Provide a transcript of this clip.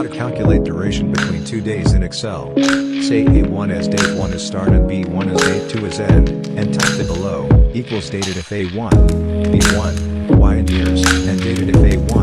to calculate duration between 2 days in Excel. Say A1 as date 1 is start and B1 as date 2 is end, and type the below, equals dated if A1, B1, Y in years, and dated if A1,